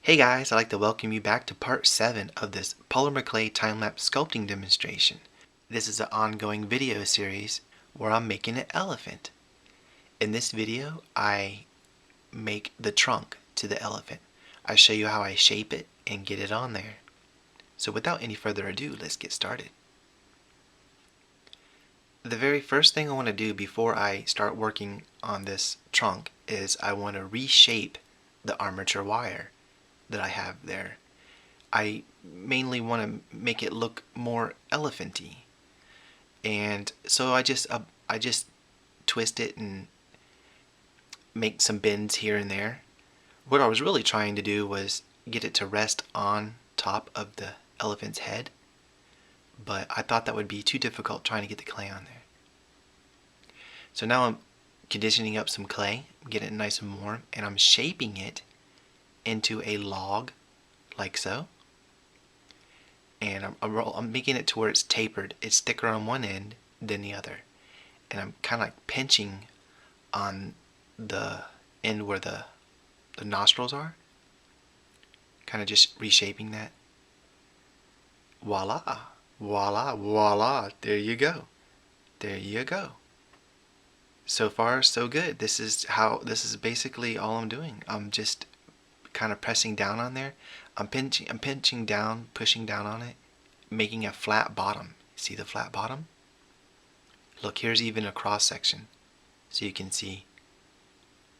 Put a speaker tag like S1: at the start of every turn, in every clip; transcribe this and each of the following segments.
S1: Hey guys, I'd like to welcome you back to part 7 of this polymer clay time-lapse sculpting demonstration. This is an ongoing video series where I'm making an elephant. In this video, I make the trunk to the elephant. I show you how I shape it and get it on there. So without any further ado, let's get started. The very first thing I want to do before I start working on this trunk is I want to reshape the armature wire that I have there. I mainly want to make it look more elephanty, and so I just twist it and make some bends here and there. What I was really trying to do was get it to rest on top of the elephant's head, but I thought that would be too difficult trying to get the clay on there. So now I'm conditioning up some clay, getting it nice and warm, and I'm shaping it into a log like so, and I'm making it to where it's tapered. It's thicker on one end than the other, and I'm kind of like pinching on the end where the nostrils are, kind of just reshaping that. Voila, voila, voila, there you go, there you go. So far so good. This is basically all I'm doing. I'm just kind of pressing down on there. I'm pinching down, pushing down on it, making a flat bottom. See the flat bottom? Look, here's even a cross section, so you can see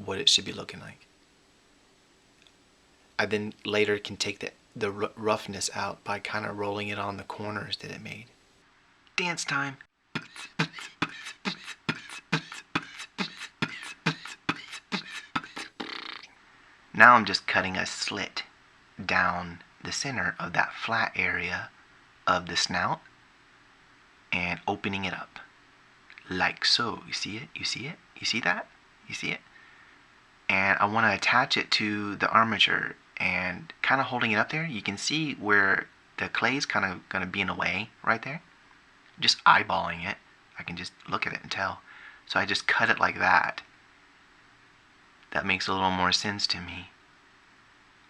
S1: what it should be looking like. I then later can take the roughness out by kind of rolling it on the corners that it made. Dance time! Now I'm just cutting a slit down the center of that flat area of the snout and opening it up like so. You see it? You see it? You see that? You see it? And I want to attach it to the armature and kind of holding it up there. You can see where the clay is kind of going to be in the way right there. Just eyeballing it, I can just look at it and tell. So I just cut it like that. That makes a little more sense to me.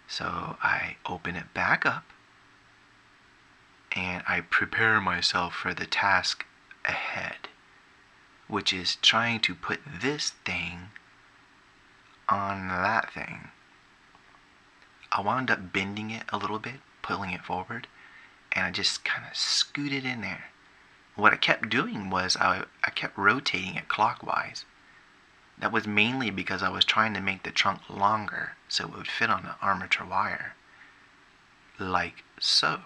S1: So I open it back up and I prepare myself for the task ahead, which is trying to put this thing on that thing. I wound up bending it a little bit, pulling it forward, and I just kind of scooted in there. What I kept doing was I kept rotating it clockwise. That was mainly because I was trying to make the trunk longer so it would fit on the armature wire. Like so.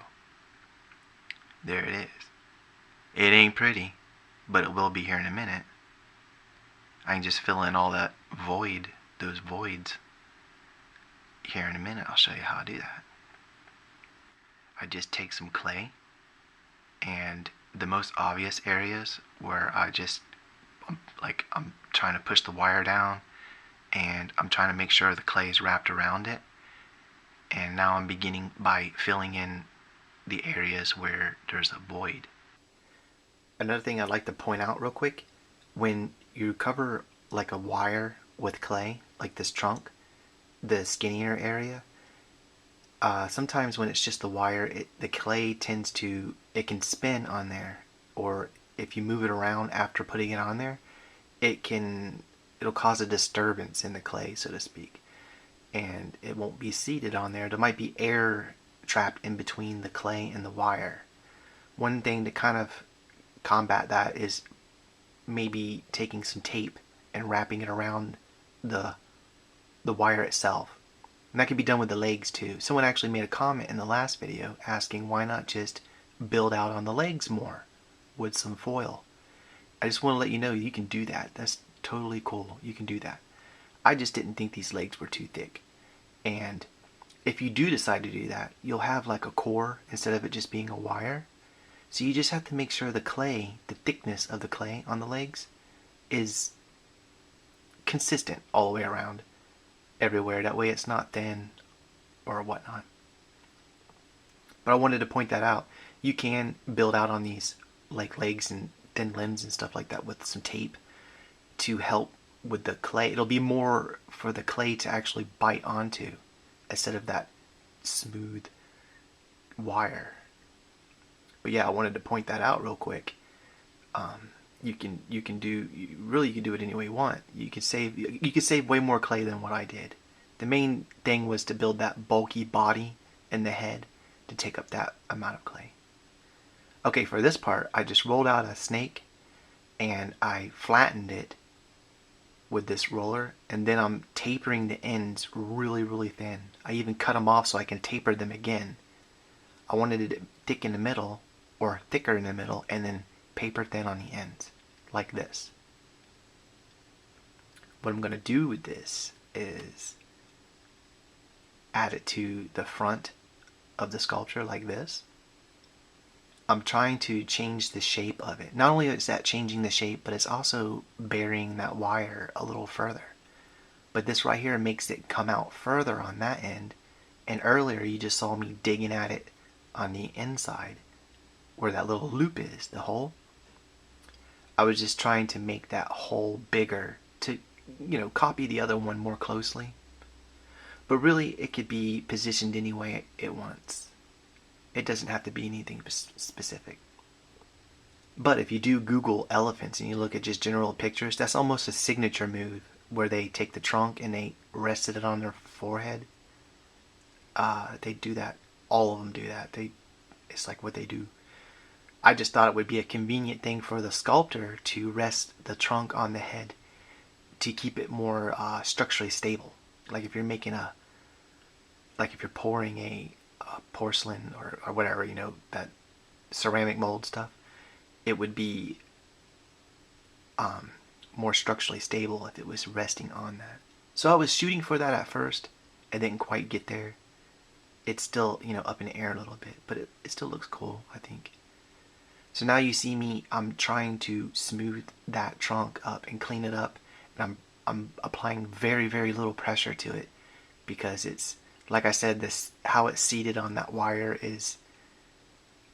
S1: There it is. It ain't pretty, but it will be here in a minute. I can just fill in all that those voids. Here in a minute, I'll show you how I do that. I just take some clay, and the most obvious areas where I'm trying to push the wire down and I'm trying to make sure the clay is wrapped around it, and now I'm beginning by filling in the areas where there's a void. Another thing I'd like to point out real quick, when you cover like a wire with clay, like this trunk, the skinnier area, sometimes when it's just the wire, the clay it can spin on there, or if you move it around after putting it on there, it'll cause a disturbance in the clay, so to speak, and it won't be seated on there. There might be air trapped in between the clay and the wire. One thing to kind of combat that is maybe taking some tape and wrapping it around the wire itself. And that can be done with the legs too. Someone actually made a comment in the last video asking why not just build out on the legs more with some foil. I just want to let you know you can do that. That's totally cool. You can do that. I just didn't think these legs were too thick. And if you do decide to do that, you'll have like a core instead of it just being a wire. So you just have to make sure the clay, the thickness of the clay on the legs is consistent all the way around, everywhere. That way it's not thin or whatnot. But I wanted to point that out. You can build out on these like legs and thin limbs and stuff like that with some tape to help with the clay. It'll be more for the clay to actually bite onto instead of that smooth wire. But yeah, I wanted to point that out real quick. You can do it any way you want. You could save way more clay than what I did. The main thing was to build that bulky body in the head to take up that amount of clay. Okay, for this part, I just rolled out a snake and I flattened it with this roller, and then I'm tapering the ends really, really thin. I even cut them off so I can taper them again. I wanted it thick in the middle, or thicker in the middle, and then paper thin on the ends, like this. What I'm going to do with this is add it to the front of the sculpture like this. I'm trying to change the shape of it. Not only is that changing the shape, but it's also burying that wire a little further. But this right here makes it come out further on that end. And earlier you just saw me digging at it on the inside where that little loop is, the hole. I was just trying to make that hole bigger to, copy the other one more closely. But really, it could be positioned any way it wants. It doesn't have to be anything specific. But if you do Google elephants and you look at just general pictures, that's almost a signature move where they take the trunk and they rested it on their forehead. They do that. All of them do that. It's like what they do. I just thought it would be a convenient thing for the sculptor to rest the trunk on the head to keep it more structurally stable. Like if you're making if you're pouring a porcelain or whatever, that ceramic mold stuff, it would be more structurally stable if it was resting on that. So I was shooting for that at first. I didn't quite get there. It's still, up in the air a little bit, but it still looks cool, I think. So now you see me, I'm trying to smooth that trunk up and clean it up. And I'm applying very, very little pressure to it because it's, like I said, how it's seated on that wire is,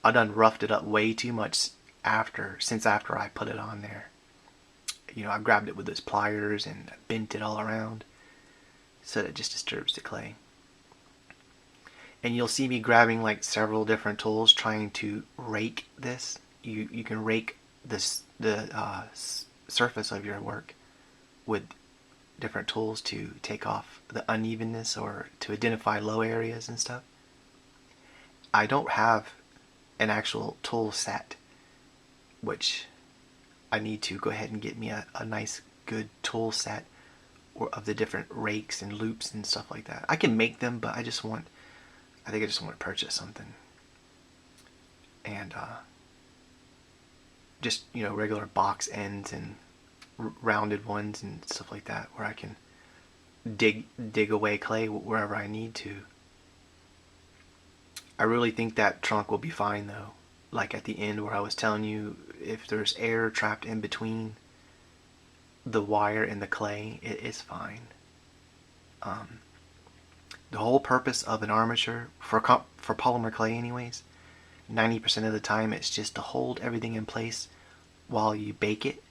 S1: I done roughed it up way too much since after I put it on there. I grabbed it with those pliers and bent it all around so that it just disturbs the clay. And you'll see me grabbing like several different tools trying to rake this. You can rake the surface of your work with different tools to take off the unevenness or to identify low areas and stuff. I don't have an actual tool set, which I need to go ahead and get me a nice good tool set of the different rakes and loops and stuff like that. I can make them, but I just want to purchase something. And just, regular box ends and rounded ones and stuff like that, where I can dig away clay wherever I need to. I really think that trunk will be fine though. Like at the end where I was telling you, if there's air trapped in between the wire and the clay, it is fine. The whole purpose of an armature, for polymer clay anyways, 90% of the time it's just to hold everything in place while you bake it,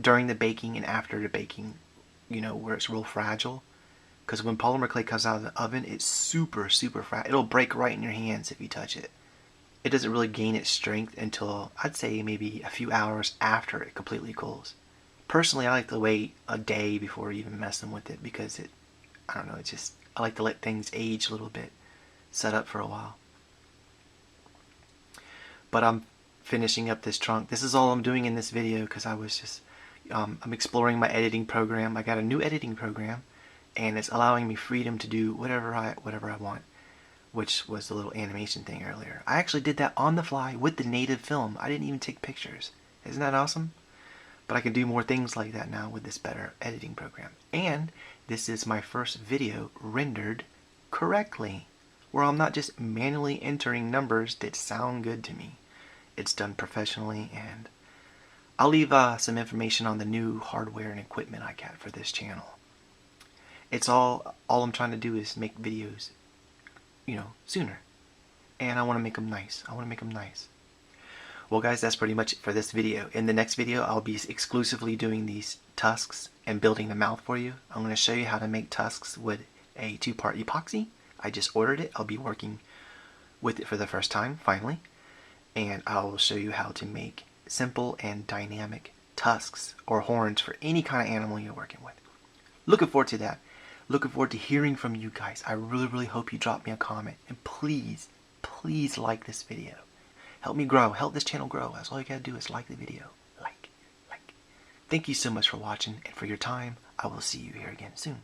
S1: during the baking and after the baking, where it's real fragile. Because when polymer clay comes out of the oven, it's super, super fragile. It'll break right in your hands if you touch it. It doesn't really gain its strength until, I'd say, maybe a few hours after it completely cools. Personally, I like to wait a day before even messing with it because I like to let things age a little bit, set up for a while. But I'm finishing up this trunk. This is all I'm doing in this video because I was just, I'm exploring my editing program. I got a new editing program, and it's allowing me freedom to do whatever I want, which was the little animation thing earlier. I actually did that on the fly with the native film. I didn't even take pictures. Isn't that awesome? But I can do more things like that now with this better editing program. And this is my first video rendered correctly, where I'm not just manually entering numbers that sound good to me. It's done professionally, and I'll leave some information on the new hardware and equipment I got for this channel. It's all I'm trying to do is make videos, sooner. And I want to make them nice. Well guys, that's pretty much it for this video. In the next video, I'll be exclusively doing these tusks and building the mouth for you. I'm going to show you how to make tusks with a 2-part epoxy. I just ordered it. I'll be working with it for the first time, finally. And I will show you how to make simple and dynamic tusks or horns for any kind of animal you're working with. Looking forward to that. Looking forward to hearing from you guys. I really hope you drop me a comment. And please like this video. Help me grow. Help this channel grow. That's all you gotta do is like the video. Like. Thank you so much for watching and for your time. I will see you here again soon.